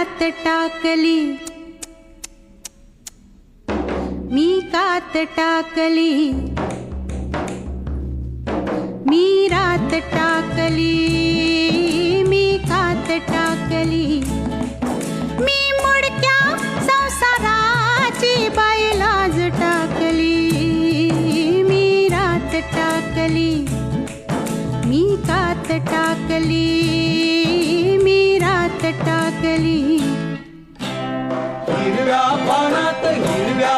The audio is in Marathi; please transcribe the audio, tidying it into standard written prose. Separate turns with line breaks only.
रात टाकली, मी कात टाकली, मी रात टाकली, मी कात टाकली, मी मुडक्या संसाराची बाईलाज टाकली, मी रात टाकली, मी कात टाकली, मी रात टाकली.
हिरव्या पानात हिरव्या